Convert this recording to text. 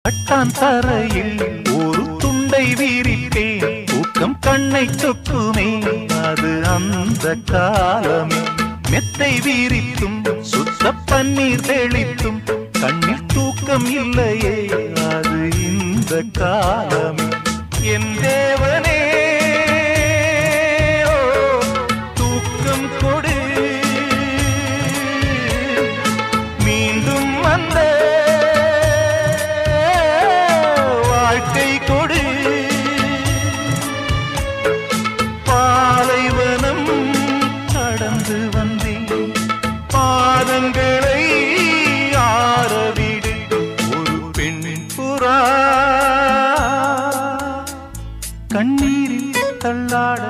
பட்டான் தரையில் ஒரு துண்டை வீரிப்பேன் தூக்கம் கண்ணை சொக்குமே அது அந்த காலமே மெத்தை வீரித்தும் சுத்த பன்னீர் தெளித்தும் கண்ணில் தூக்கம் இல்லையே அது இந்த காலமே என் தேவனே தூக்கம் கொடு மீண்டும் வந்த வாழ்க்கை கொடு பாலைவனம் கடந்து வந்தேன் பாதங்களை ஆரவிடு ஒரு பெண் புறா கண்ணீரில் தள்ளாட